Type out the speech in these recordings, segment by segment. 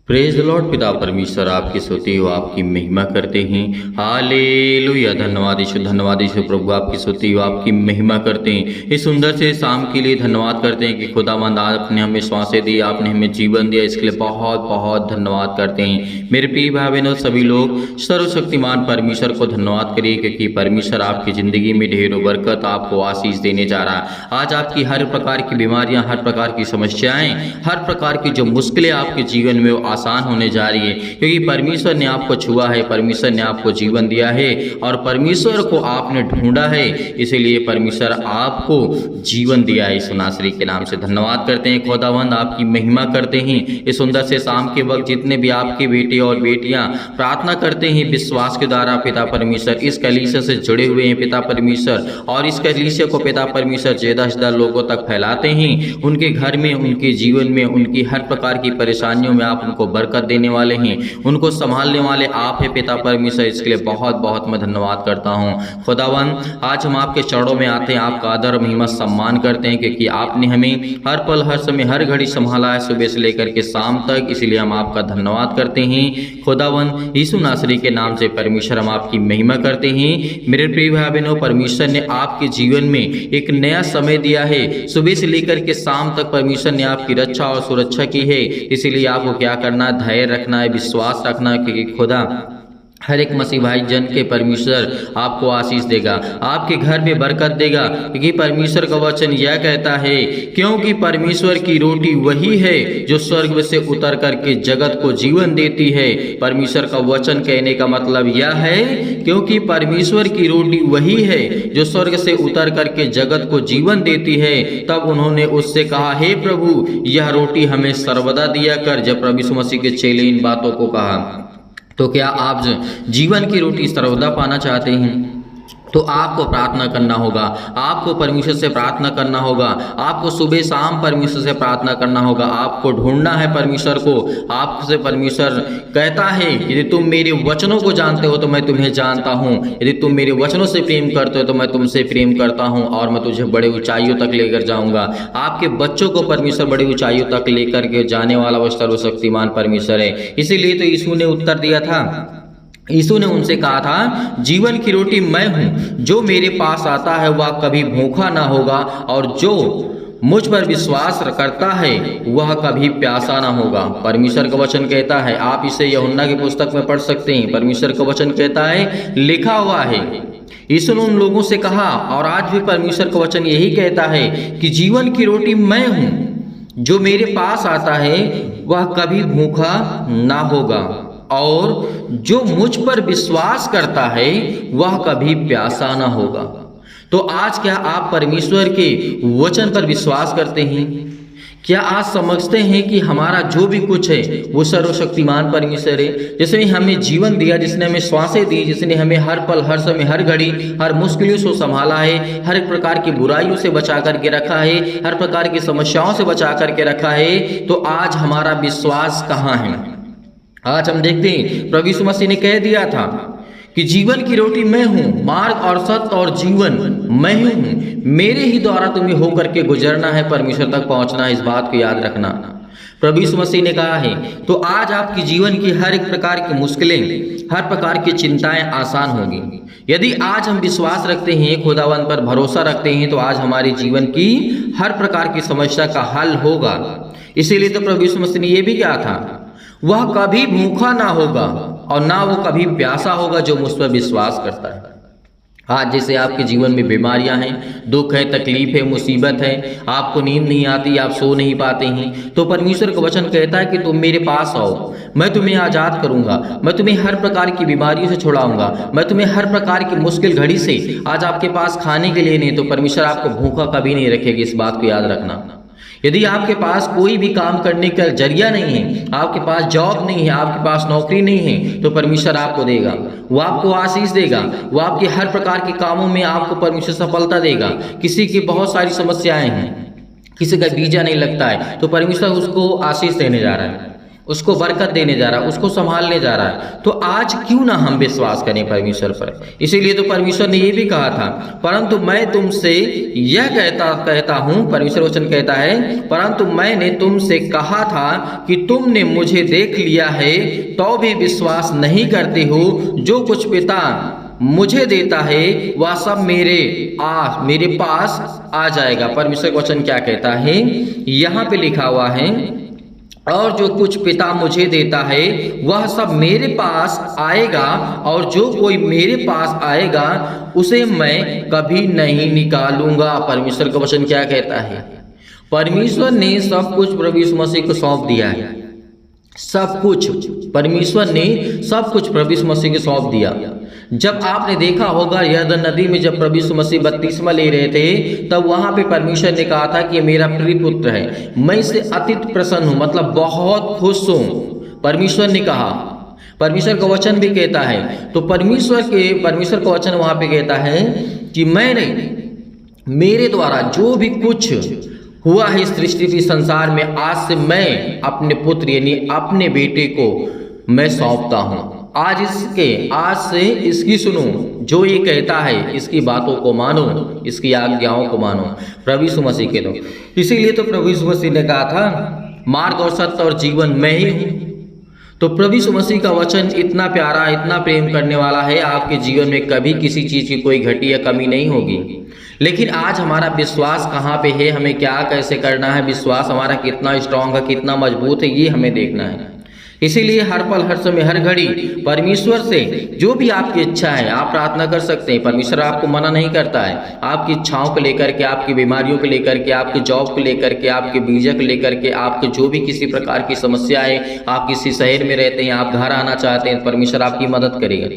Praise the Lord. पिता परमेश्वर आपकी स्तुति हो, आपकी महिमा करते हैं। हालेलुया। धन्यवाद यीशु प्रभु, आपकी स्तुति हो, आपकी महिमा करते हैं। इस सुंदर से शाम के लिए धन्यवाद करते हैं कि खुदावंद आपने हमें श्वासें दी, आपने हमें जीवन दिया, इसके लिए बहुत बहुत धन्यवाद करते हैं। मेरे प्रिय भाई बहनों, सभी लोग सर्वशक्तिमान परमेश्वर को धन्यवाद करिए, क्योंकि परमेश्वर आपकी ज़िंदगी में ढेरों बरकत, आपको आशीष देने जा रहा है। आज आपकी हर प्रकार की बीमारियां, हर प्रकार की समस्याएं, हर प्रकार की जो मुश्किलें आपके जीवन में आसान होने जा रही है, क्योंकि परमेश्वर ने आपको छुआ है, परमेश्वर ने आपको जीवन दिया है और परमेश्वर को आपने ढूंढा है, इसीलिए परमेश्वर आपको जीवन दिया है। यीशु नासरी के नाम से धन्यवाद करते हैं। खुदावंद आपकी महिमा करते हैं। इस सुंदर से शाम के वक्त जितने भी आपके बेटे और बेटियां प्रार्थना करते हैं विश्वास के द्वारा, पिता परमेश्वर इस कलीसिया से जुड़े हुए हैं पिता परमेश्वर, और इस कलीसिया को पिता परमेश्वर ज़्यादा से ज़्यादा लोगों तक फैलाते हैं। उनके घर में, उनके जीवन में, उनकी हर प्रकार की परेशानियों में आप उनको बरकत देने वाले हैं, उनको संभालने वाले आप हैं पिता परमेश्वर। इसके लिए बहुत बहुत मैं धन्यवाद करता हूँ। खुदावंद आज हम आपके चरणों में आते हैं, आपका आदर और महिमा सम्मान करते हैं, क्योंकि आपने हमें हर पल, हर समय, हर घड़ी संभाला है, सुबह से लेकर के शाम तक। इसलिए हम आपका धन्यवाद करते हैं। खुदावंद यीशु नासरी के नाम से परमेश्वर हम आपकी महिमा करते हैं। मेरे प्रिय भाई बहनों, परमेश्वर ने आपके जीवन में एक नया समय दिया है। सुबह से लेकर के शाम तक परमेश्वर ने आपकी रक्षा और सुरक्षा की है। इसीलिए आपको क्या करना, धैर्य रखना है, विश्वास रखना है, क्योंकि खुदा हर एक मसीह भाई जन के परमेश्वर आपको आशीष देगा, आपके घर में बरकत देगा, क्योंकि परमेश्वर का वचन यह कहता है, क्योंकि परमेश्वर की रोटी वही है जो स्वर्ग से उतर करके जगत को जीवन देती है। परमेश्वर का वचन कहने का मतलब यह है, क्योंकि परमेश्वर की रोटी वही है जो स्वर्ग से उतर करके जगत को जीवन देती है। तब उन्होंने उससे कहा, हे प्रभु, यह रोटी हमें सर्वदा दिया कर। जब प्रभु यीशु मसीह के चेले इन बातों को कहा, तो क्या आप जीवन की रोटी सर्वदा पाना चाहते हैं? तो आपको प्रार्थना करना होगा, आपको परमेश्वर से प्रार्थना करना होगा, आपको सुबह शाम परमेश्वर से प्रार्थना करना होगा, आपको ढूंढना है परमेश्वर को। आपसे परमेश्वर कहता है, यदि तुम मेरे वचनों को जानते हो तो मैं तुम्हें जानता हूँ, यदि तुम मेरे वचनों से प्रेम करते हो तो मैं तुमसे प्रेम करता हूँ, और मैं तुझे बड़े ऊंचाइयों तक लेकर जाऊँगा। आपके बच्चों को परमेश्वर बड़ी ऊंचाइयों तक लेकर के जाने वाला वो सर्वशक्तिमान परमेश्वर है। इसीलिए तो यीशु ने उत्तर दिया था, यीशु ने उनसे कहा था, जीवन की रोटी मैं हूँ, जो मेरे पास आता है वह कभी भूखा ना होगा, और जो मुझ पर विश्वास करता है वह कभी प्यासा ना होगा। परमेश्वर का वचन कहता है, आप इसे यूहन्ना की पुस्तक में पढ़ सकते हैं। परमेश्वर का वचन कहता है, लिखा हुआ है। यीशु ने उन लोगों से कहा, और आज भी परमेश्वर का वचन यही कहता है कि जीवन की रोटी मैं हूँ, जो मेरे पास आता है वह कभी भूखा ना होगा, और जो मुझ पर विश्वास करता है वह कभी प्यासा ना होगा। तो आज क्या आप परमेश्वर के वचन पर विश्वास करते हैं? क्या आज समझते हैं कि हमारा जो भी कुछ है वो सर्वशक्तिमान परमेश्वर है, जिसने हमें जीवन दिया, जिसने हमें श्वासें दी, जिसने हमें हर पल, हर समय, हर घड़ी, हर मुश्किलों से संभाला है, हर एक प्रकार की बुराइयों से बचा करके रखा है, हर प्रकार की समस्याओं से बचा करके रखा है। तो आज हमारा विश्वास कहाँ है? आज हम देखते हैं, प्रभु यीशु मसीह ने कह दिया था कि जीवन की रोटी मैं हूँ, मार्ग और सत्य और जीवन मैं ही हूँ, मेरे ही द्वारा तुम्हें होकर के गुजरना है, परमेश्वर तक पहुँचना है। इस बात को याद रखना प्रभु यीशु मसीह ने कहा है। तो आज आपकी जीवन की हर एक प्रकार की मुश्किलें, हर प्रकार की चिंताएं आसान होगी यदि आज हम विश्वास रखते हैं, खुदावंद पर भरोसा रखते हैं, तो आज हमारे जीवन की हर प्रकार की समस्या का हल होगा। इसीलिए तो प्रभु यीशु मसीह ने यह भी कहा था, वह कभी भूखा ना होगा और ना वो कभी प्यासा होगा जो मुझ पर विश्वास करता है। आज जैसे आपके जीवन में बीमारियां हैं, दुख है, तकलीफ है, मुसीबत है, आपको नींद नहीं आती, आप सो नहीं पाते हैं, तो परमेश्वर का वचन कहता है कि तुम मेरे पास आओ, मैं तुम्हें आज़ाद करूंगा, मैं तुम्हें हर प्रकार की बीमारियों से छुड़ाऊंगा, मैं तुम्हें हर प्रकार की मुश्किल घड़ी से। आज आपके पास खाने के लिए नहीं, तो परमेश्वर आपको भूखा कभी नहीं रखेगी। इस बात को याद रखना। यदि आपके पास कोई भी काम करने का जरिया नहीं है, आपके पास जॉब नहीं है, आपके पास नौकरी नहीं है, तो परमेश्वर आपको देगा, वो आपको आशीष देगा, वो आपके हर प्रकार के कामों में आपको परमेश्वर सफलता देगा। किसी की बहुत सारी समस्याएं हैं, किसी का वीजा नहीं लगता है, तो परमेश्वर उसको आशीष देने जा रहा है, उसको बरकत देने जा रहा है, उसको संभालने जा रहा है। तो आज क्यों ना हम विश्वास करें परमेश्वर पर। इसीलिए तो परमेश्वर ने ये भी कहा था, परंतु मैं तुमसे यह कहता हूँ, परमेश्वर वचन कहता है, परंतु मैंने तुमसे कहा था कि तुमने मुझे देख लिया है तो भी विश्वास नहीं करते हो। जो कुछ पिता मुझे देता है वह सब मेरे पास आ जाएगा। परमेश्वर का वचन क्या कहता है, यहाँ पे लिखा हुआ है, और जो कुछ पिता मुझे देता है वह सब मेरे पास आएगा, और जो कोई मेरे पास आएगा उसे मैं कभी नहीं निकालूंगा। परमेश्वर का वचन क्या कहता है, परमेश्वर ने सब कुछ प्रभु यीशु मसीह को सौंप दिया है। सब कुछ परमेश्वर ने सब कुछ प्रभु यीशु मसीह को सौंप दिया। जब आपने देखा होगा यरदन नदी में जब प्रभु यीशु मसीह बपतिस्मा ले रहे थे, तब वहां पे परमेश्वर ने कहा था कि ये मेरा प्रिय पुत्र है, मैं इससे अत्यंत प्रसन्न हूं, मतलब बहुत खुश हूं। परमेश्वर ने कहा, परमेश्वर का वचन भी कहता है। तो परमेश्वर का वचन वहां पे कहता है कि मेरे द्वारा जो भी कुछ हुआ है इस सृष्टि के संसार में, आज से मैं अपने पुत्र यानी अपने बेटे को मैं सौंपता हूं। आज से इसकी सुनो, जो ये कहता है इसकी बातों को मानो, इसकी आज्ञाओं को मानो। प्रभु यीशु मसीह के दो। इसीलिए तो प्रभु यीशु मसीह ने कहा था, मार्ग और सत्य और जीवन मैं ही हूँ। तो प्रभु यीशु मसीह का वचन इतना प्यारा, इतना प्रेम करने वाला है, आपके जीवन में कभी किसी चीज़ की कोई घटी या कमी नहीं होगी। लेकिन आज हमारा विश्वास कहाँ पे है, हमें क्या कैसे करना है, विश्वास हमारा कितना स्ट्रांग है, कितना मजबूत है, ये हमें देखना है। इसीलिए हर पल, हर समय, हर घड़ी परमेश्वर से जो भी आपकी इच्छा है आप प्रार्थना कर सकते हैं। परमेश्वर आपको मना नहीं करता है। आपकी इच्छाओं को लेकर के, आपकी बीमारियों को लेकर के, आपके जॉब को लेकर के, आपके वीजा को लेकर के, आपके जो भी किसी प्रकार की समस्या है, आप किसी शहर में रहते हैं, आप घर आना चाहते हैं, परमेश्वर आपकी मदद करेगा,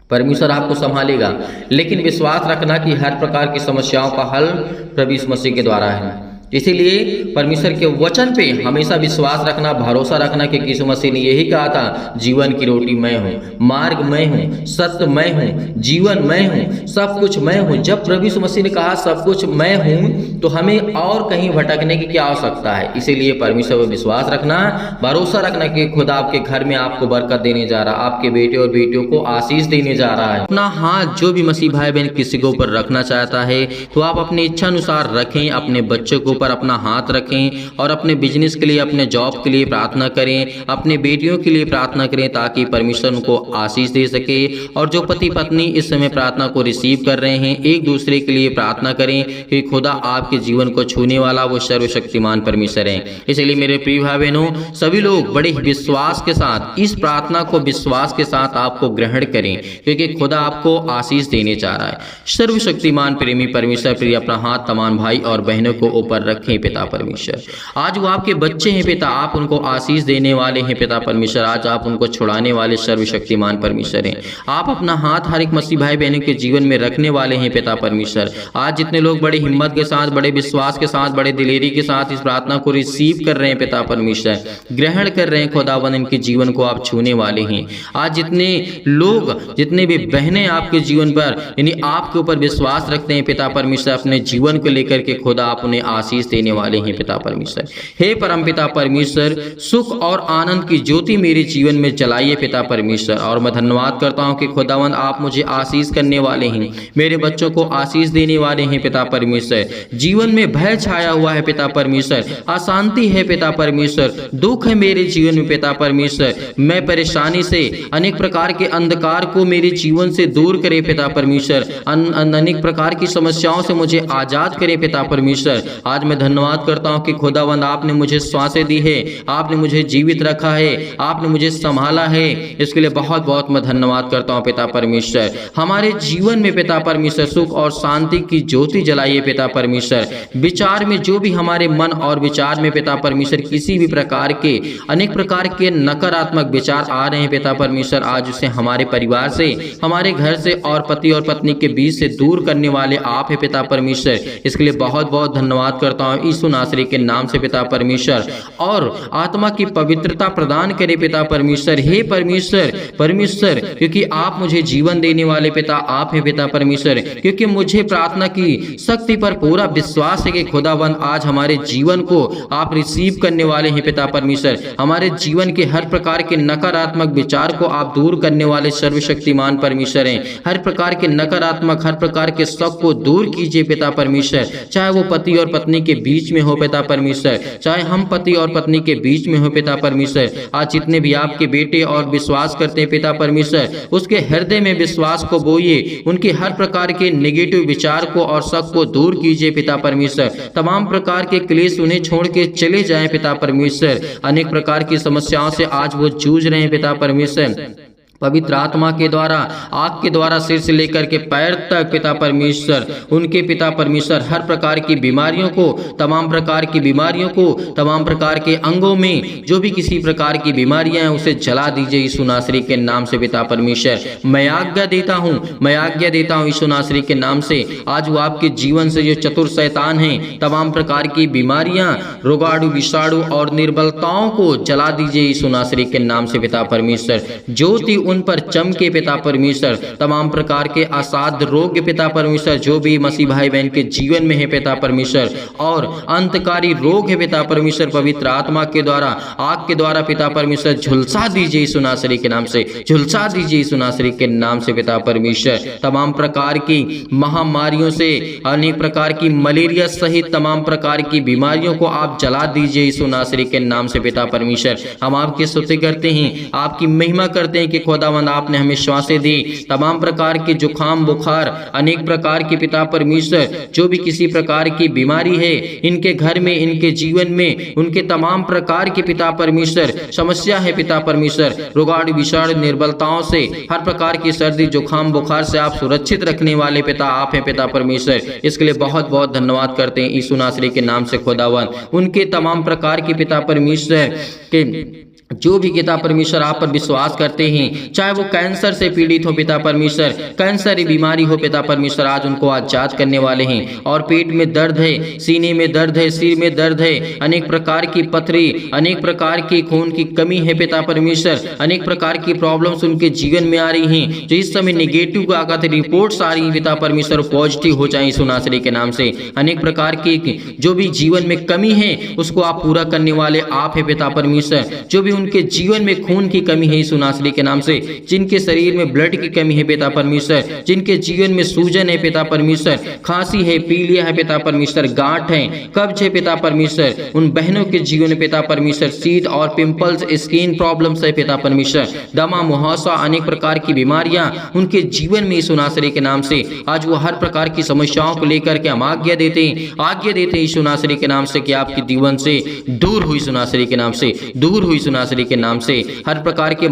परमेश्वर आपको संभालेगा। लेकिन विश्वास रखना कि हर प्रकार की समस्याओं का हल प्रभु यीशु मसीह के द्वारा है। इसीलिए परमेश्वर के वचन पे हमेशा विश्वास रखना, भरोसा रखना कि यीशु मसीह ने यही कहा था, जीवन की रोटी मैं हूँ, मार्ग मैं हूँ, सत्य मैं हूँ, जीवन मैं हूँ, सब कुछ मैं हूँ। जब प्रभु यीशु मसीह ने कहा सब कुछ मैं हूँ, तो हमें और कहीं भटकने की क्या आवश्यकता है। इसीलिए परमेश्वर पर विश्वास रखना, भरोसा रखना कि खुदा आपके घर में आपको बरकत देने जा रहा, आपके बेटे और बेटियों को आशीष देने जा रहा है। अपना हाथ जो भी मसीह भाई बहन किसी के ऊपर रखना चाहता है तो आप अपनी इच्छा अनुसार रखें, अपने बच्चों को पर अपना हाथ रखें और अपने बिजनेस के लिए, अपने जॉब के लिए प्रार्थना करें, अपने बेटियों के लिए प्रार्थना करें ताकि परमेश्वर उनको आशीष दे सके। और जो पति पत्नी इस समय प्रार्थना को रिसीव कर रहे हैं, एक दूसरे के लिए प्रार्थना करें कि खुदा आपके जीवन को छूने वाला वो सर्वशक्तिमान परमेश्वर है। इसलिए मेरे प्रिय भाई बहनों, सभी लोग बड़े विश्वास के साथ इस प्रार्थना को विश्वास के साथ आपको ग्रहण करें, क्योंकि खुदा आपको आशीष देने जा रहा है। सर्वशक्तिमान प्रेमी परमेश्वर प्रिय अपना हाथ तमाम भाई और बहनों को ऊपर रखें पिता परमेश्वर। आज वो आपके बच्चे हैं पिता, आप उनको आशीष देने वाले हैं पिता परमेश्वर। आज आप उनको छुड़ाने वाले सर्वशक्तिमान परमेश्वर हैं। आप अपना हाथ हर एक मसीह भाई बहनों के जीवन में रखने वाले हैं पिता परमेश्वर। आज जितने लोग बड़े हिम्मत के साथ, बड़े विश्वास के साथ, बड़े दिलेरी के साथ इस प्रार्थना को रिसीव कर रहे हैं पिता परमेश्वर, ग्रहण कर रहे हैं खुदावन, इनके जीवन को आप छूने वाले हैं। आज जितने लोग, जितने भी बहनें आपके जीवन पर यानी आपके ऊपर विश्वास रखते हैं पिता परमेश्वर, अपने जीवन को लेकर के खुदा आप उन्हें आशीष देने वाले हैं पिता परमेश्वर। हे परम पिता परमेश्वर, सुख और आनंद की ज्योति मेरे जीवन में जलाइए पिता परमेश्वर। और मैं धन्यवाद करता हूं कि खुदावंद आप मुझे आशीष करने वाले हैं, मेरे बच्चों को आशीष देने वाले हैं पिता परमेश्वर। जीवन में भय छाया हुआ है पिता परमेश्वर, अशांति है पिता परमेश्वर, दुख है मेरे जीवन में पिता परमेश्वर। मैं परेशानी से, अनेक प्रकार के अंधकार को मेरे जीवन से दूर करे पिता परमेश्वर, अनेक प्रकार की समस्याओं से मुझे आजाद करे पिता परमेश्वर। आज मैं धन्यवाद करता हूं कि खुदावंद आपने मुझे सांसें दी है, आपने मुझे जीवित रखा है, आपने मुझे संभाला है, इसके लिए बहुत बहुत मैं धन्यवाद करता हूं पिता परमेश्वर। हमारे जीवन में पिता परमेश्वर सुख और शांति की ज्योति जलाइए पिता परमेश्वर। विचार में जो भी हमारे मन और विचार में पिता परमेश्वर किसी भी प्रकार के, अनेक प्रकार के नकारात्मक विचार आ रहे हैं पिता परमेश्वर, आज उसे हमारे परिवार से, हमारे घर से और पति और पत्नी के बीच से दूर करने वाले आप है पिता परमेश्वर। इसके लिए बहुत बहुत धन्यवाद करता निर्बलताओं यीशु नासरी के नाम से पिता परमेश्वर, और आत्मा की पवित्रता प्रदान करे पिता परमेश्वर। हे परमेश्वर, परमेश्वर क्योंकि आप मुझे जीवन देने वाले पिता आप हैं पिता परमेश्वर, क्योंकि मुझे प्रार्थना की शक्ति पर पूरा विश्वास है कि खुदावंद आज हमारे जीवन को आप रिसीव करने वाले हैं पिता परमेश्वर। हमारे जीवन के हर प्रकार के नकारात्मक विचार को आप दूर करने वाले सर्वशक्तिमान परमेश्वर हैं। हर प्रकार के नकारात्मक, हर प्रकार के शक को दूर कीजिए पिता परमेश्वर, चाहे वो पति और पत्नी के बीच में हो पिता परमेश्वर, चाहे हम पति और पत्नी के बीच में हो पिता परमेश्वर। आज जितने भी आपके बेटे और विश्वास करते हैं पिता परमेश्वर, उसके हृदय में विश्वास को बोइए, उनके हर प्रकार के नेगेटिव विचार को और शक को दूर कीजिए पिता परमेश्वर। तमाम प्रकार के क्लेश उन्हें छोड़ के चले जाएं पिता परमेश्वर। अनेक प्रकार की समस्याओं से आज वो जूझ रहे हैं पिता परमेश्वर। पवित्र आत्मा के द्वारा, आग के द्वारा सिर से लेकर के पैर तक पिता परमेश्वर, उनके पिता परमेश्वर हर प्रकार की बीमारियों को, तमाम प्रकार की बीमारियों को, तमाम प्रकार के अंगों में जो भी किसी प्रकार की बीमारियां हैं उसे जला दीजिए यीशु नासरी के नाम से पिता परमेश्वर। मैं आज्ञा देता हूं, मैं आज्ञा देता हूं यीशु नासरी के नाम से। आज वो आपके जीवन से जो चतुर शैतान हैं, तमाम प्रकार की बीमारियां, रोगाणु, विषाणु और निर्बलताओं को जला दीजिए यीशु नासरी के नाम से पिता परमेश्वर। ज्योति उन पर चमके पिता परमेश्वर। तमाम प्रकार के असाध्य रोग पिता परमेश्वर जो भी मसीह भाई बहन के जीवन में है पिता परमेश्वर, और अंतकारी रोग है पिता परमेश्वर, पवित्र आत्मा के द्वारा, आग के द्वारा पिता परमेश्वर झुलसा दीजिए यीशु नासरी के नाम से, झुलसा दीजिए यीशु नासरी के नाम से पिता परमेश्वर। तमाम प्रकार की महामारियों से, अनेक प्रकार की मलेरिया सहित तमाम प्रकार की बीमारियों को आप जला दीजिए यीशु नासरी के नाम से पिता परमेश्वर। हम आपकी स्तुति करते हैं, आपकी महिमा करते हैं कि खुदावंद आपने हमें श्वासें दी। तमाम प्रकार के जुखाम, बुखार, अनेक प्रकार की पिता परमेश्वर जो भी किसी प्रकार की बीमारी है इनके घर में, इनके जीवन में, उनके तमाम प्रकार के पिता परमेश्वर समस्या है पिता परमेश्वर, रोगाणु, विषाणु, निर्बलताओं से, हर प्रकार की सर्दी, जुखाम, बुखार से आप सुरक्षित रखने वाले पिता आप हैं पिता परमेश्वर। इसके लिए बहुत बहुत धन्यवाद करते हैं यीशु नासरी के नाम से खुदावंद। उनके तमाम प्रकार के पिता परमेश्वर के जो भी पिता परमेश्वर आप पर विश्वास करते हैं, चाहे वो कैंसर से पीड़ित हो पिता परमेश्वर, कैंसर की बीमारी हो पिता परमेश्वर, आज उनको आजाद करने वाले हैं। और पेट में दर्द है, सीने में दर्द है, सिर में दर्द है, अनेक प्रकार की पथरी, अनेक प्रकार की खून की कमी है पिता परमेश्वर, अनेक प्रकार की प्रॉब्लम्स उनके जीवन में आ रही हैं, जो इस समय नेगेटिव आगत रिपोर्ट्स आ रही हैं पिता परमेश्वर, पॉजिटिव हो जाए यीशु नासरी के नाम से। अनेक प्रकार की जो भी जीवन में कमी है उसको आप पूरा करने वाले आप है पिता परमेश्वर। जो भी उनके जीवन में खून की कमी है यीशु नासरी के नाम से, जिनके शरीर में ब्लड की कमी है पिता परमेश्वर, जिनके जीवन में सूजन है पिता परमेश्वर, खांसी है, पीलिया है पिता परमेश्वर, गांठ है, कब्ज है पिता परमेश्वर, उन बहनों के जीवन में पिता परमेश्वर शीत और पिंपल्स, स्किन प्रॉब्लम्स है पिता परमेश्वर, दमा, मुहासा, अनेक प्रकार की बीमारियां उनके जीवन में यीशु नासरी के नाम से। आज वो हर प्रकार की समस्याओं को लेकर के हम आज्ञा देते हैं यीशु नासरी के नाम से कि आपकी जीवन से दूर हुई यीशु नासरी के नाम से, दूर हुई यीशु नासरी के नाम से। हर प्रकार के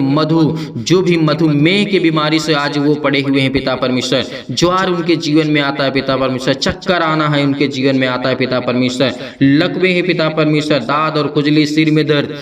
जो भी मधुमेह की बीमारी से आज वो पड़े हुए हैं पिता परमेश्वर, ज्वार उनके जीवन में आता है पिता परमेश्वर, चक्कर आना है उनके जीवन में आता है पिता परमेश्वर, लकवे है पिता परमेश्वर, दाद और खुजली, सिर में दर्द,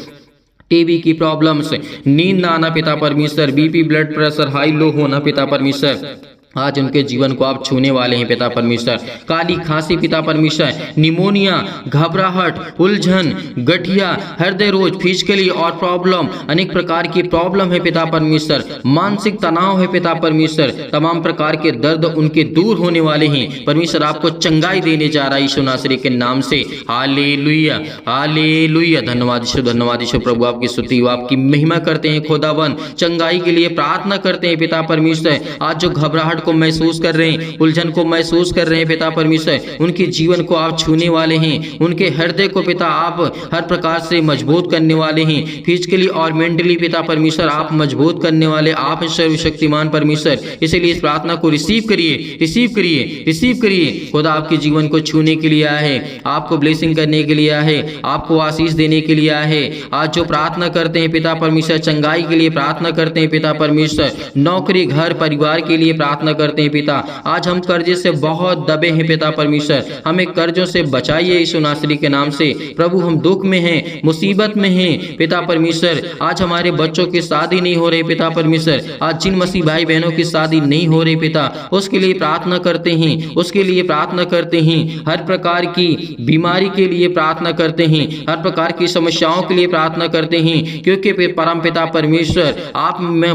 टीबी की प्रॉब्लम्स, नींद ना आना पिता परमेश्वर, BP, blood pressure high low होना पिता परमेश्वर, आज उनके जीवन को आप छूने वाले हैं पिता परमेश्वर। काली खांसी पिता परमेश्वर, निमोनिया, घबराहट, उलझन, गठिया, हृदय रोग, फिजिकली और प्रॉब्लम, अनेक प्रकार की प्रॉब्लम है पिता परमेश्वर, मानसिक तनाव है पिता परमेश्वर, तमाम प्रकार के दर्द उनके दूर होने वाले हैं। परमेश्वर आपको चंगाई देने जा रहा है यीशु नासरी के नाम से। Hallelujah, hallelujah. धन्यवाद यीशु, धन्यवाद यीशु। प्रभु आपकी स्तुति, आपकी महिमा करते हैं खुदावन, चंगाई के लिए प्रार्थना करते हैं पिता परमेश्वर। आज जो घबराहट को महसूस कर रहे हैं, उलझन को महसूस कर रहे हैं पिता परमेश्वर, उनके जीवन को आप छूने वाले हैं, उनके हृदय को पिता आप हर प्रकार से मजबूत करने वाले हैं, फिजिकली और मेंटली पिता परमेश्वर आप मजबूत करने वाले आप सर्वशक्तिमान परमेश्वर। इसलिए इस प्रार्थना को रिसीव करिए, रिसीव करिए, रिसीव करिए। खुदा आपके जीवन को छूने के लिए आया है, आपको ब्लेसिंग करने के लिए आया है, आपको आशीष देने के लिए आया है। आज जो प्रार्थना करते हैं पिता परमेश्वर, चंगाई के लिए प्रार्थना करते हैं पिता परमेश्वर, नौकरी, घर, परिवार के लिए प्रार्थना प्रार्थना करते हैं पिता। आज हम कर्जे से बहुत दबे हैं पिता परमेश्वर, हमें कर्जों से बचाइए यीशु नासरी के नाम से। प्रभु हम दुख में हैं, मुसीबत में हैं पिता परमेश्वर। आज हमारे बच्चों की शादी नहीं हो रही पिता परमेश्वर, आज जिन मसीह भाई बहनों की शादी नहीं हो रही पिता, उसके लिए प्रार्थना करते हैं, उसके लिए प्रार्थना करते हैं। हर प्रकार की बीमारी के लिए प्रार्थना करते हैं, हर प्रकार की समस्याओं के लिए प्रार्थना करते हैं, क्योंकि परम पिता परमेश्वर आप में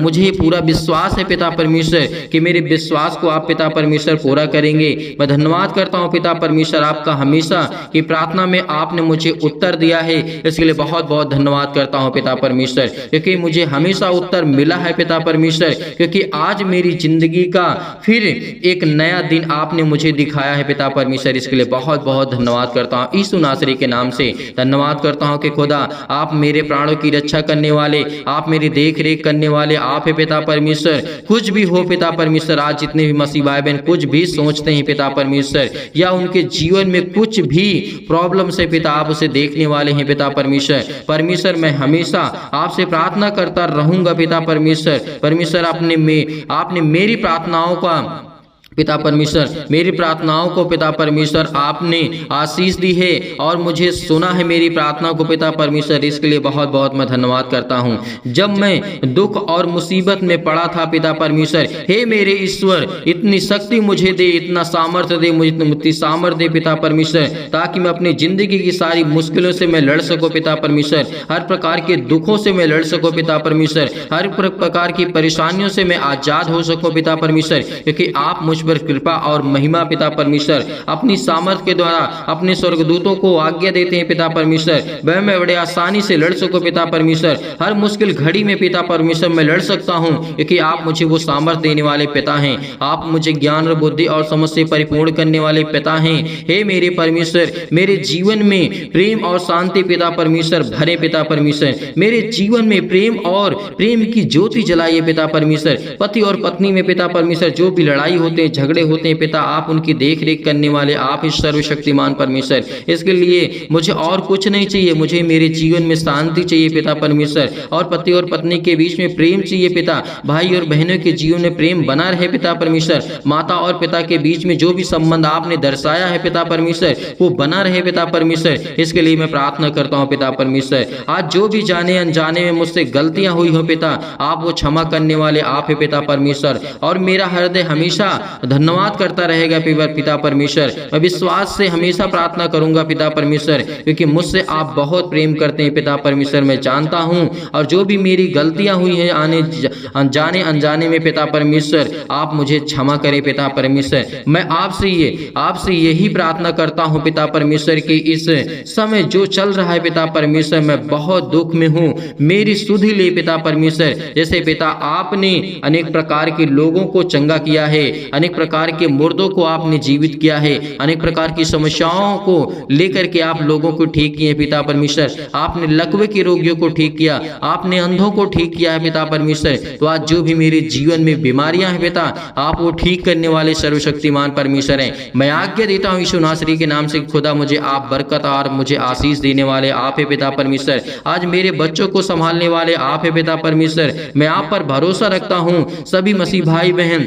मुझे पूरा विश्वास है पिता परमेश्वर कि मेरे विश्वास को आप पिता परमेश्वर पूरा करेंगे। मैं धन्यवाद करता हूँ पिता परमेश्वर आपका हमेशा कि प्रार्थना में आपने मुझे उत्तर दिया है, इसके लिए बहुत बहुत धन्यवाद करता हूँ पिता परमेश्वर, क्योंकि मुझे हमेशा उत्तर मिला है पिता परमेश्वर, क्योंकि आज मेरी जिंदगी का फिर एक नया दिन आपने मुझे दिखाया है पिता परमेश्वर। इसके लिए बहुत बहुत धन्यवाद करता हूँ यीशु नासरी के नाम से। धन्यवाद करता हूँ कि खुदा आप मेरे प्राणों की रक्षा करने वाले, आप मेरी देख रेख करने वाले आप है पिता परमेश्वर। कुछ भी हो पिता परमेश्वर, आज जितने भी मसीह भाई बहन कुछ भी सोचते हैं पिता परमेश्वर, या उनके जीवन में कुछ भी प्रॉब्लम से पिता आप उसे देखने वाले हैं पिता परमेश्वर। परमेश्वर मैं हमेशा आपसे प्रार्थना करता रहूंगा पिता परमेश्वर। परमेश्वर आपने मेरी प्रार्थनाओं का पिता परमेश्वर, मेरी प्रार्थनाओं को पिता परमेश्वर आपने आशीष दी है और मुझे सुना है मेरी प्रार्थना को पिता परमेश्वर। इसके लिए बहुत बहुत मैं धन्यवाद करता हूँ। जब मैं दुख और मुसीबत में पड़ा था पिता परमेश्वर, हे मेरे ईश्वर इतनी शक्ति मुझे दे, इतना सामर्थ्य दे, मुझे इतनी सामर्थ्य दे पिता परमेश्वर, ताकि मैं अपनी जिंदगी की सारी मुश्किलों से मैं लड़ सकूँ पिता परमेश्वर, हर प्रकार के दुखों से मैं लड़ सकूँ पिता परमेश्वर, हर प्रकार की परेशानियों से मैं आजाद हो सकूँ पिता परमेश्वर, क्योंकि आप मुझ पर कृपा और महिमा पिता परमेश्वर अपनी सामर्थ्य के द्वारा अपने स्वर्गदूतों को आज्ञा देते हैं पिता परमेश्वर। वह मैं बड़े आसानी से लड़ सकूं पिता परमेश्वर, हर मुश्किल घड़ी में पिता परमेश्वर मैं लड़ सकता हूं, क्योंकि आप मुझे वो सामर्थ्य देने वाले पिता हैं। आप मुझे ज्ञान और बुद्धि और समझ से परिपूर्ण करने वाले पिता हैं। हे मेरे परमेश्वर, मेरे जीवन में प्रेम और शांति पिता परमेश्वर भरे पिता परमेश्वर, मेरे जीवन में प्रेम की ज्योति जलाइए पिता परमेश्वर। पति और पत्नी में पिता परमेश्वर जो भी लड़ाई होते हैं, झगड़े होते हैं पिता, आप उनकी देख रेख करने वाले आप इस सर्वशक्तिमान परमेश्वर। इसके लिए मुझे और कुछ नहीं चाहिए, मुझे मेरे जीवन में शांति चाहिए पिता परमेश्वर, और पति और पत्नी के बीच में प्रेम चाहिए पिता, भाई और बहनों के जीवन में प्रेम बना रहे पिता परमेश्वर, माता और पिता के बीच में जो भी संबंध आपने दर्शाया है पिता परमेश्वर वो बना रहे पिता परमेश्वर। इसके लिए मैं प्रार्थना करता हूँ पिता परमेश्वर। आज जो भी जाने अनजाने में मुझसे गलतियां हुई हो पिता, आप वो क्षमा करने वाले आप है पिता परमेश्वर, और मेरा हृदय हमेशा धन्यवाद करता रहेगा पिता परमेश्वर। मैं विश्वास से हमेशा प्रार्थना करूंगा पिता परमेश्वर, क्योंकि मुझसे आप बहुत प्रेम करते हैं पिता परमेश्वर, मैं जानता हूं। और जो भी मेरी गलतियां हुई हैं जाने अनजाने में पिता परमेश्वर, आप मुझे क्षमा करें पिता परमेश्वर। मैं आपसे यही प्रार्थना करता हूं पिता परमेश्वर कि इस समय जो चल रहा है पिता परमेश्वर, मैं बहुत दुख में हूं, मेरी सुधि ले पिता परमेश्वर। जैसे पिता आपने अनेक प्रकार के लोगों को चंगा किया है, अनेक प्रकार के मुर्दों को आपने जीवित किया है, अनेक प्रकार की समस्याओं को लेकर के आप लोगों को ठीक किए पिता परमेश्वर। आपने लकवे के रोगियों को ठीक किया, आपने अंधों को ठीक किया है पिता परमेश्वर। तो आज जो भी मेरे जीवन में बीमारियां हैं पिता, आप वो ठीक करने वाले सर्वशक्तिमान परमेश्वर हैं। मैं आज्ञा देता हूँ यीशु नासरी के नाम से, खुदा मुझे आप बरकत और मुझे आशीष देने वाले आप है पिता परमेश्वर। आज मेरे बच्चों को संभालने वाले आप है पिता परमेश्वर। मैं आप पर भरोसा रखता हूँ। सभी मसीह भाई बहन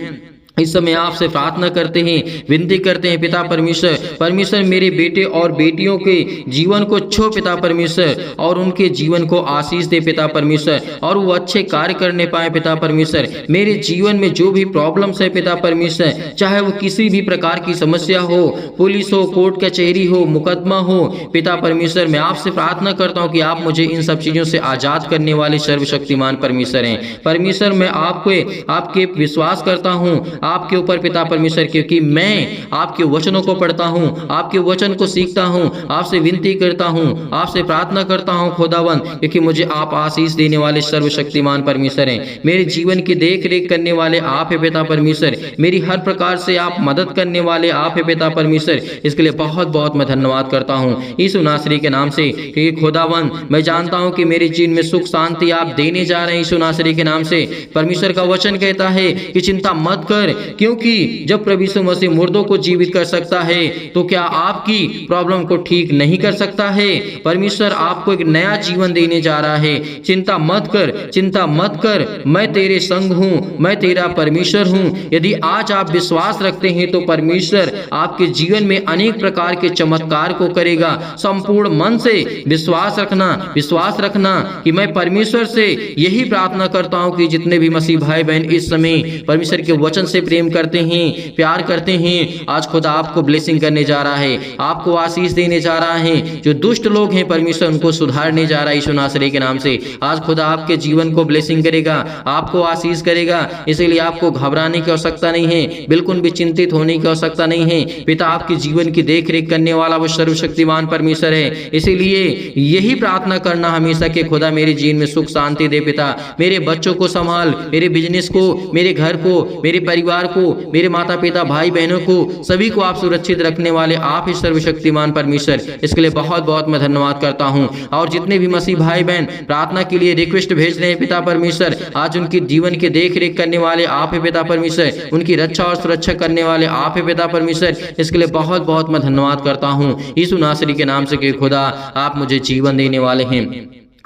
इस समय आपसे प्रार्थना करते हैं, विनती करते हैं पिता परमेश्वर मेरे बेटे और बेटियों के जीवन को छो पिता परमेश्वर, और उनके जीवन को आशीष दे पिता परमेश्वर, और वो अच्छे कार्य करने पाए पिता परमेश्वर। मेरे जीवन में जो भी प्रॉब्लम्स है पिता परमेश्वर, चाहे वो किसी भी प्रकार की समस्या हो, पुलिस हो, कोर्ट कचहरी हो, मुकदमा हो पिता परमेश्वर, मैं आपसे प्रार्थना करता हूँ कि आप मुझे इन सब चीजों से आजाद करने वाले सर्वशक्तिमान परमेश्वर हैं। परमेश्वर मैं आपके विश्वास करता हूँ आपके ऊपर पिता परमेश्वर, क्योंकि मैं आपके वचनों को पढ़ता हूँ, आपके वचन को सीखता हूँ, आपसे विनती करता हूँ, आपसे प्रार्थना करता हूँ खुदावन, क्योंकि मुझे आप आशीष देने वाले सर्वशक्तिमान परमेश्वर हैं। मेरे जीवन की देख रेख करने वाले आप है पिता परमेश्वर, मेरी हर प्रकार से आप मदद करने वाले आप है पिता परमेश्वर। इसके लिए बहुत बहुत मैं धन्यवाद करता हूँ यीशु नासरी के नाम से, क्योंकि खुदावन मैं जानता हूँ कि मेरे जीवन में सुख शांति आप देने जा रहे हैं यीशु नासरी के नाम से। परमेश्वर का वचन कहता है कि चिंता मत कर, क्योंकि जब प्रभु यीशु मसीह मुर्दों को जीवित कर सकता है तो क्या आपकी प्रॉब्लम को ठीक नहीं कर सकता है? परमेश्वर आपको एक नया जीवन देने जा रहा है। चिंता मत कर, चिंता मत कर, मैं तेरे संग हूँ, मैं तेरा परमेश्वर हूँ। यदि आज आप विश्वास रखते हैं तो परमेश्वर आपके जीवन में अनेक प्रकार के चमत्कार को करेगा। संपूर्ण मन से विश्वास रखना कि मैं परमेश्वर से यही प्रार्थना करता हूँ कि जितने भी मसीह भाई बहन इस समय परमेश्वर के वचन से प्रेम करते हैं, प्यार करते हैं, आज खुदा आपको ब्लेसिंग करने जा रहा है, आपको आशीष देने जा रहा है। जो दुष्ट लोग हैं परमेश्वर उनको सुधारने जा रहा है यीशु नासरी के नाम से। आज खुदा आपके जीवन को ब्लेसिंग करेगा, आपको आशीष करेगा। इसीलिए आपको घबराने की आवश्यकता नहीं है, बिल्कुल भी चिंतित होने की आवश्यकता नहीं है। पिता आपके जीवन की देख रेख करने वाला वो सर्वशक्तिमान परमेश्वर है। इसीलिए यही प्रार्थना करना हमेशा कि खुदा मेरे जीवन में सुख शांति दे। पिता मेरे बच्चों को संभाल, मेरे बिजनेस को, मेरे घर को, मेरे परिवार को, मेरे माता पिता भाई बहनों को, सभी को आप सुरक्षित रखने वाले आप ही सर्वशक्तिमान परमेश्वर। इसके लिए बहुत बहुत मैं धन्यवाद करता हूँ। और जितने भी मसीह भाई बहन प्रार्थना के लिए रिक्वेस्ट भेज रहे हैं पिता परमेश्वर, आज उनकी जीवन की देख रेख करने वाले आप ही पिता परमेश्वर, उनकी रक्षा और सुरक्षा करने वाले आप ही पिता परमेश्वर। इसके लिए बहुत बहुत मैं धन्यवाद करता हूँ यीशु नासरी के नाम से कि खुदा आप मुझे जीवन देने वाले हैं,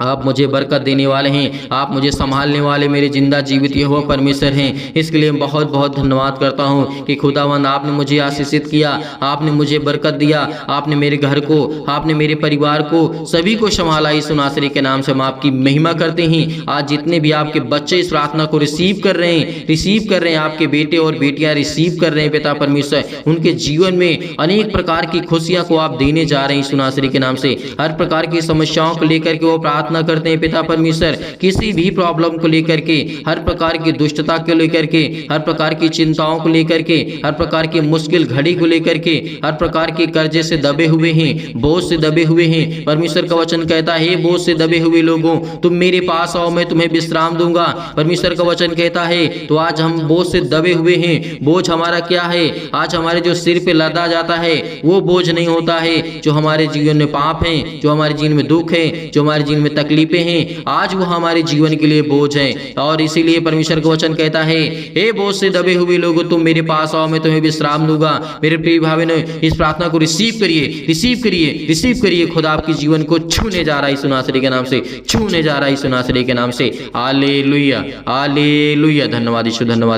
आप मुझे बरकत देने वाले हैं, आप मुझे संभालने वाले मेरे जिंदा जीवित यहोवा परमेश्वर हैं। इसके लिए बहुत बहुत धन्यवाद करता हूं कि खुदावंद आपने मुझे आशीषित किया, आपने मुझे बरकत दिया, आपने मेरे घर को, आपने मेरे परिवार को, सभी को संभाला। यीशु नासरी के नाम से हम आपकी महिमा करते हैं। आज जितने भी आपके बच्चे इस प्रार्थना को रिसीव कर रहे हैं, आपके बेटे और बेटियां रिसीव कर रहे हैं पिता परमेश्वर, उनके जीवन में अनेक प्रकार की खुशियां को आप देने जा रहे हैं यीशु नासरी के नाम से। हर प्रकार की समस्याओं को लेकर के वो प्रार्थना करते हैं पिता परमेश्वर, किसी भी प्रॉब्लम को लेकर के, हर प्रकार की दुष्टता को लेकर के, हर प्रकार की चिंताओं को लेकर के, हर प्रकार की मुश्किल घड़ी को लेकर के, हर प्रकार के कर्जे से दबे हुए हैं, बोझ से दबे हुए हैं। परमेश्वर का वचन कहता है बोझ से दबे हुए लोगों तुम मेरे पास आओ, मैं तुम्हें विश्राम दूंगा। परमेश्वर का वचन कहता है तो आज हम बोझ से दबे हुए हैं। बोझ हमारा क्या है? आज हमारे जो सिर पे लदा जाता है वो बोझ नहीं होता है। जो हमारे जीवन में पाप है, जो हमारे जीवन में दुख है, जो हमारे जीवन में तकलीफें हैं, आज वो हमारे जीवन के लिए बोझ है। और इसीलिए परमेश्वर का वचन कहता है हे बोझ से दबे हुए लोगों तुम मेरे पास आओ, मैं तुम्हें विश्राम दूंगा। मेरे प्रिय भाई ने इस प्रार्थना को रिसीव करिए। खुदा आपके जीवन को छूने जा रहा है यीशु नासरी के नाम से, छूने जा रहा है यीशु नासरी के नाम से। Hallelujah, hallelujah. धन्यवाद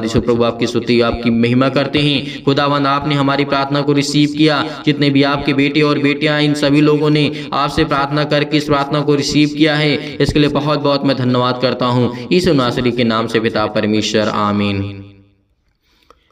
यीशु प्रभु आपकी स्तुति, आपकी महिमा करते हैं। खुदावंद आपने हमारी प्रार्थना को रिसीव किया। जितने भी आपके बेटे और बेटियां इन सभी लोगों ने आपसे प्रार्थना करके इस प्रार्थना को रिसीव किया है, इसके लिए बहुत बहुत मैं धन्यवाद करता हूँ यीशु नासरी के नाम से पिता परमेश्वर, आमीन।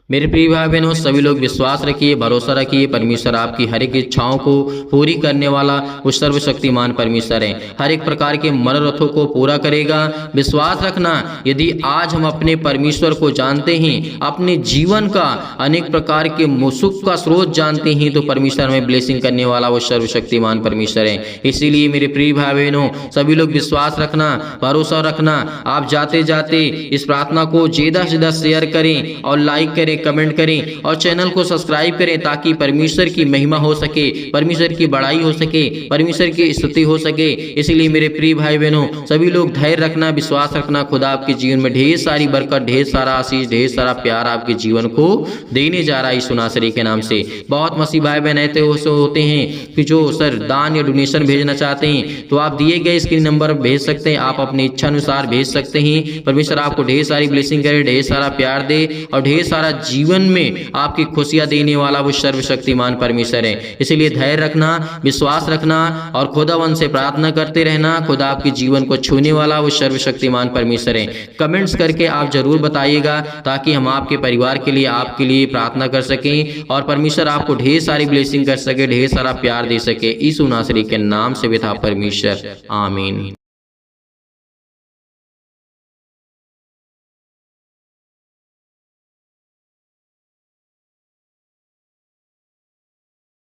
मेरे प्रिय भाई बहनों, सभी लोग विश्वास रखिए, भरोसा रखिए। परमेश्वर आपकी हर एक इच्छाओं को पूरी करने वाला वो सर्वशक्तिमान परमेश्वर है। हर एक प्रकार के मनोरथों को पूरा करेगा। विश्वास रखना, यदि आज हम अपने परमेश्वर को जानते हैं, अपने जीवन का अनेक प्रकार के सुख का स्रोत जानते हैं, तो परमेश्वर में ब्लेसिंग करने वाला वो सर्वशक्तिमान परमेश्वर है। इसीलिए मेरे प्रिय भाई बहनों, सभी लोग विश्वास रखना, भरोसा रखना। आप जाते जाते इस प्रार्थना को ज़्यादा से ज़्यादा शेयर करें और लाइक करें, कमेंट करें और चैनल को सब्सक्राइब करें, ताकि परमेश्वर की महिमा हो सके, परमेश्वर की बड़ाई हो सके, परमेश्वर की स्तुति हो सके। इसलिए मेरे प्रिय भाई बहनों, सभी लोग धैर्य रखना, विश्वास रखना। खुदा आपके जीवन में ढेर सारी बरकत, ढेर सारा आशीष, ढेर सारा प्यार आपके जीवन को देने जा रहा है यीशु नासरी के नाम से। बहुत मसीह भाई बहन ऐसे होते हैं कि जो सर दान या डोनेशन भेजना चाहते हैं, तो आप दिए गए स्क्रीन नंबर भेज सकते हैं, आप अपनी इच्छा अनुसार भेज सकते हैं। परमेश्वर आपको ढेर सारी ब्लेसिंग करे, ढेर सारा प्यार दे और ढेर सारा जीवन में आपकी खुशियां देने वाला वो सर्वशक्तिमान परमेश्वर है। इसलिए धैर्य रखना, विश्वास रखना और खुदावन से प्रार्थना करते रहना। खुदा आपके जीवन को छूने वाला वो सर्वशक्तिमान परमेश्वर है। कमेंट्स करके आप जरूर बताइएगा, ताकि हम आपके परिवार के लिए, आपके लिए प्रार्थना कर सकें और परमेश्वर आपको ढेर सारी ब्लेसिंग कर सके, ढेर सारा प्यार दे सके। यीशु नासरी के नाम से पिता परमेश्वर, आमीन।